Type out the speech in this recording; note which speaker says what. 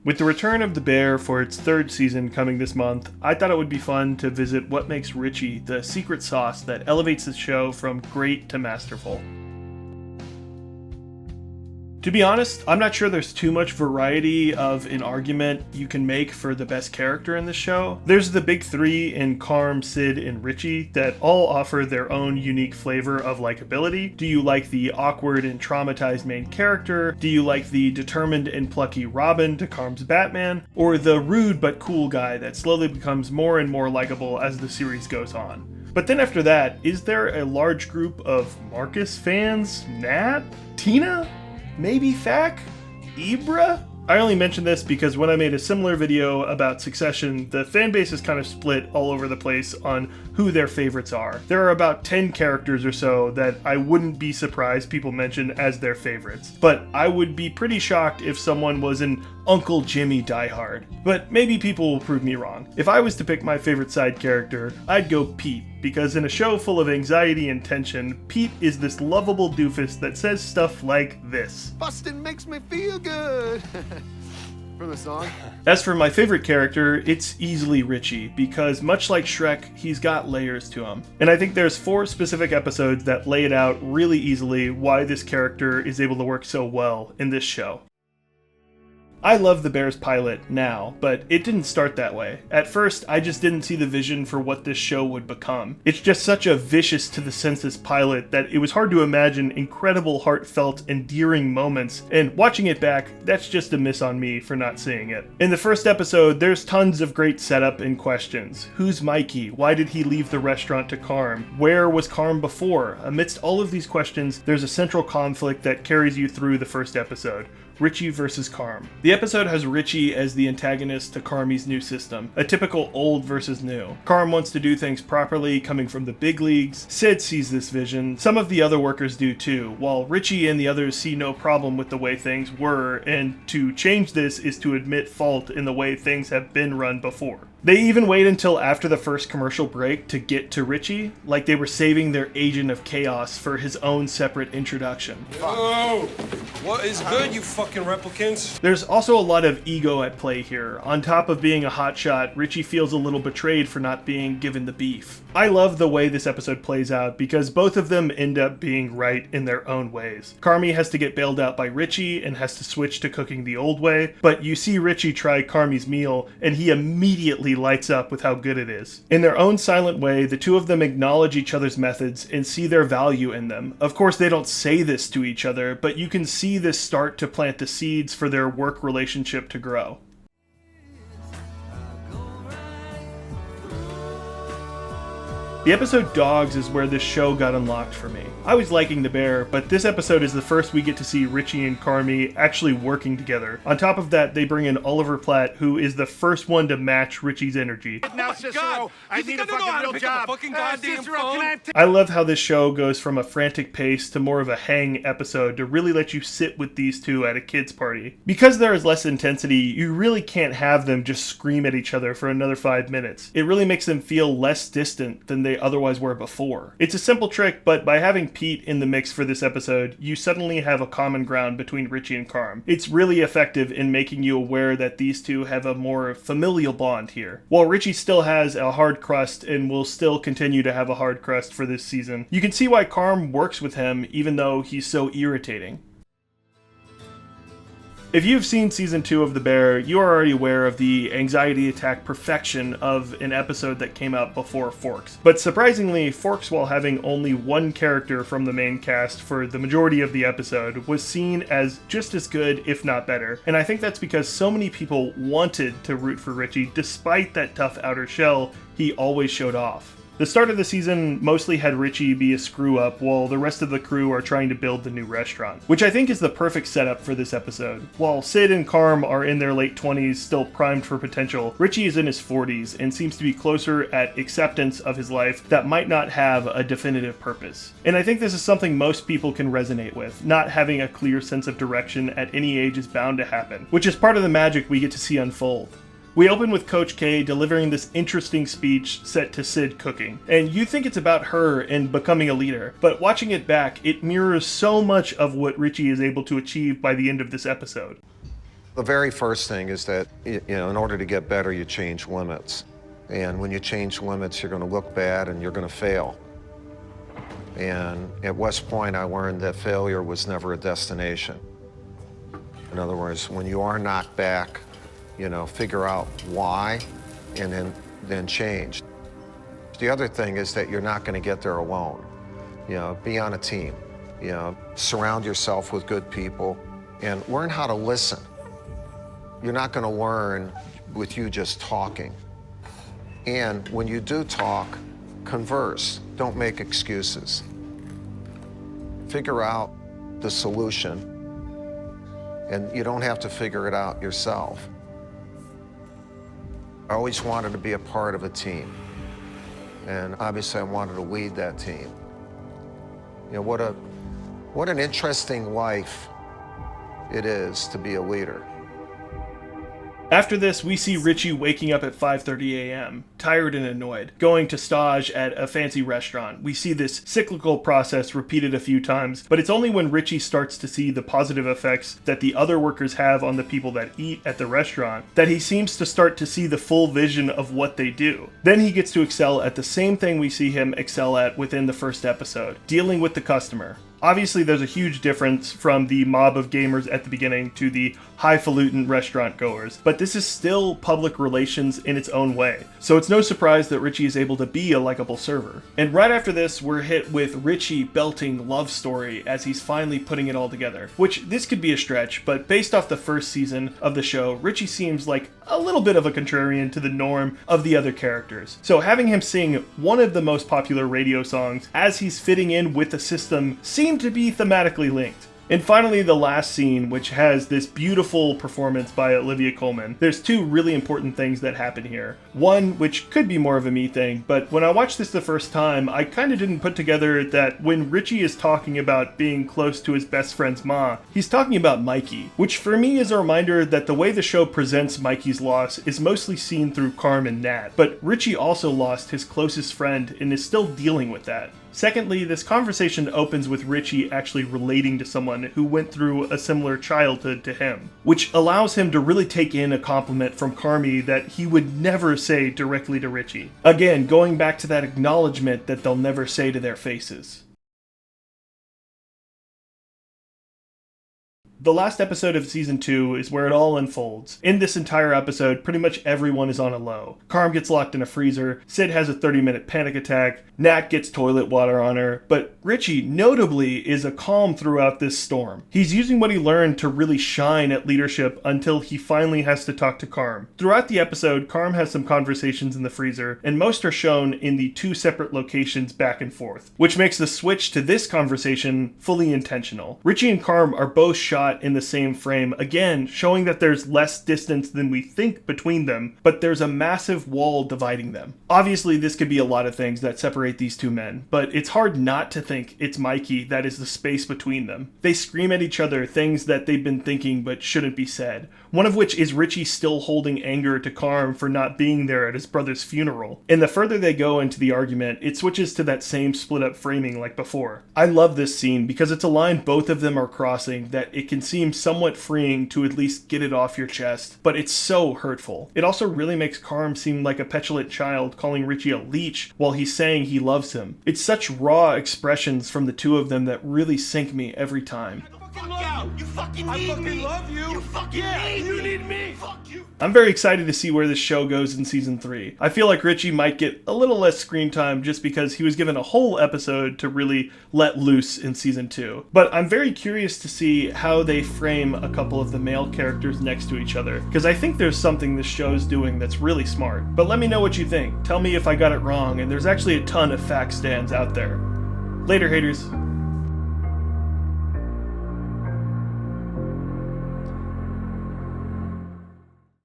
Speaker 1: With the return of The Bear for its third season coming this month, I thought it would be fun to visit what makes Richie the secret sauce that elevates the show from great to masterful. To be honest, I'm not sure there's too much variety of an argument you can make for the best character in the show. There's the big three in Carm, Sid, and Richie that all offer their own unique flavor of likability. Do you like the awkward and traumatized main character? Do you like the determined and plucky Robin to Carm's Batman? Or the rude but cool guy that slowly becomes more and more likable as the series goes on? But then after that, is there a large group of Marcus fans? Nat? Tina? Maybe Thack? Ibra? I only mention this because when I made a similar video about Succession, the fanbase is kind of split all over the place on who their favorites are. There are about 10 characters or so that I wouldn't be surprised people mention as their favorites. But I would be pretty shocked if someone was an Uncle Jimmy diehard. But maybe people will prove me wrong. If I was to pick my favorite side character, I'd go Pete, because in a show full of anxiety and tension, Pete is this lovable doofus that says stuff like this.
Speaker 2: Bustin' makes me feel good. From the song.
Speaker 1: As for my favorite character, it's easily Richie, because much like Shrek, he's got layers to him. And I think there's 4 specific episodes that lay it out really easily why this character is able to work so well in this show. I love The Bear's pilot now, but it didn't start that way. At first, I just didn't see the vision for what this show would become. It's just such a vicious to the senses pilot that it was hard to imagine incredible, heartfelt, endearing moments, and watching it back, that's just a miss on me for not seeing it. In the first episode, there's tons of great setup and questions. Who's Mikey? Why did he leave the restaurant to Carm? Where was Carm before? Amidst all of these questions, there's a central conflict that carries you through the first episode. Richie versus Carm. The episode has Richie as the antagonist to Carmy's new system, a typical old versus new. Carm wants to do things properly, coming from the big leagues. Sid sees this vision. Some of the other workers do too, while Richie and the others see no problem with the way things were, and to change this is to admit fault in the way things have been run before. They even wait until after the first commercial break to get to Richie, like they were saving their agent of chaos for his own separate introduction.
Speaker 3: Whoa! What is good, you fucking replicants?
Speaker 1: There's also a lot of ego at play here. On top of being a hotshot, Richie feels a little betrayed for not being given the beef. I love the way this episode plays out because both of them end up being right in their own ways. Carmy has to get bailed out by Richie and has to switch to cooking the old way, but you see Richie try Carmy's meal and he immediately lights up with how good it is. In their own silent way, the two of them acknowledge each other's methods and see their value in them. Of course, they don't say this to each other, but you can see this start to plant the seeds for their work relationship to grow. The episode Dogs is where this show got unlocked for me. I was liking The Bear, but this episode is the first we get to see Richie and Carmy actually working together. On top of that, they bring in Oliver Platt, who is the first one to match Richie's energy.
Speaker 2: Now, Cicero, I need a fucking real job.
Speaker 1: I love how this show goes from a frantic pace to more of a hang episode to really let you sit with these two at a kid's party. Because there is less intensity, you really can't have them just scream at each other for another 5 minutes. It really makes them feel less distant than they otherwise were before. It's a simple trick, but by having Pete in the mix for this episode, you suddenly have a common ground between Richie and Carm. It's really effective in making you aware that these two have a more familial bond here. While Richie still has a hard crust and will still continue to have a hard crust for this season, you can see why Carm works with him even though he's so irritating. If you've seen season 2 of The Bear, you are already aware of the anxiety attack perfection of an episode that came out before Forks. But surprisingly, Forks, while having only one character from the main cast for the majority of the episode, was seen as just as good, if not better. And I think that's because so many people wanted to root for Richie despite that tough outer shell he always showed off. The start of the season mostly had Richie be a screw-up while the rest of the crew are trying to build the new restaurant, which I think is the perfect setup for this episode. While Sid and Carm are in their late 20s, still primed for potential, Richie is in his 40s and seems to be closer at acceptance of his life that might not have a definitive purpose. And I think this is something most people can resonate with. Not having a clear sense of direction at any age is bound to happen, which is part of the magic we get to see unfold. We open with Coach K delivering this interesting speech set to Sid cooking, and you think it's about her and becoming a leader, but watching it back, it mirrors so much of what Richie is able to achieve by the end of this episode.
Speaker 4: The very first thing is that, in order to get better, you change limits. And when you change limits, you're going to look bad and you're going to fail. And at West Point, I learned that failure was never a destination. In other words, when you are knocked back, figure out why and then change. The other thing is that you're not going to get there alone. Be on a team. Surround yourself with good people and learn how to listen. You're not going to learn with you just talking. And when you do talk, converse. Don't make excuses. Figure out the solution, and you don't have to figure it out yourself. I always wanted to be a part of a team, and obviously I wanted to lead that team. What an interesting life it is to be a leader.
Speaker 1: After this, we see Richie waking up at 5:30 a.m., tired and annoyed, going to stage at a fancy restaurant. We see this cyclical process repeated a few times, but it's only when Richie starts to see the positive effects that the other workers have on the people that eat at the restaurant that he seems to start to see the full vision of what they do. Then he gets to excel at the same thing we see him excel at within the first episode, dealing with the customer. Obviously, there's a huge difference from the mob of gamers at the beginning to the highfalutin restaurant goers, but this is still public relations in its own way. So it's no surprise that Richie is able to be a likable server. And right after this, we're hit with Richie belting love story as he's finally putting it all together, which this could be a stretch, but based off the first season of the show, Richie seems like a little bit of a contrarian to the norm of the other characters. So having him sing one of the most popular radio songs as he's fitting in with the system seemed to be thematically linked. And finally, the last scene, which has this beautiful performance by Olivia Colman. There's two really important things that happen here. One, which could be more of a me thing, but when I watched this the first time, I kind of didn't put together that when Richie is talking about being close to his best friend's ma, he's talking about Mikey, which for me is a reminder that the way the show presents Mikey's loss is mostly seen through Carm and Nat, but Richie also lost his closest friend and is still dealing with that. Secondly, this conversation opens with Richie actually relating to someone who went through a similar childhood to him, which allows him to really take in a compliment from Carmi that he would never say directly to Richie. Again, going back to that acknowledgement that they'll never say to their faces. The last episode of Season 2 is where it all unfolds. In this entire episode, pretty much everyone is on a low. Carm gets locked in a freezer, Sid has a 30-minute panic attack, Nat gets toilet water on her, but Richie, notably, is a calm throughout this storm. He's using what he learned to really shine at leadership until he finally has to talk to Carm. Throughout the episode, Carm has some conversations in the freezer, and most are shown in the two separate locations back and forth, which makes the switch to this conversation fully intentional. Richie and Carm are both shot in the same frame, again showing that there's less distance than we think between them, but there's a massive wall dividing them. Obviously, this could be a lot of things that separate these two men, but it's hard not to think it's Mikey that is the space between them. They scream at each other things that they've been thinking but shouldn't be said, one of which is Richie still holding anger to Carm for not being there at his brother's funeral. And the further they go into the argument, it switches to that same split up framing like before. I love this scene because it's a line both of them are crossing that it can seem somewhat freeing to at least get it off your chest, but it's so hurtful. It also really makes Carm seem like a petulant child calling Richie a leech while he's saying he loves him. It's such raw expressions from the two of them that really sink me every time.
Speaker 5: You fucking need me. Love you. You fucking need me. Fuck you.
Speaker 1: I'm very excited to see where this show goes in season 3. I feel like Richie might get a little less screen time just because he was given a whole episode to really let loose in season 2. But I'm very curious to see how they frame a couple of the male characters next to each other, because I think there's something this show's doing that's really smart. But let me know what you think. Tell me if I got it wrong, and there's actually a ton of fact stands out there. Later, haters.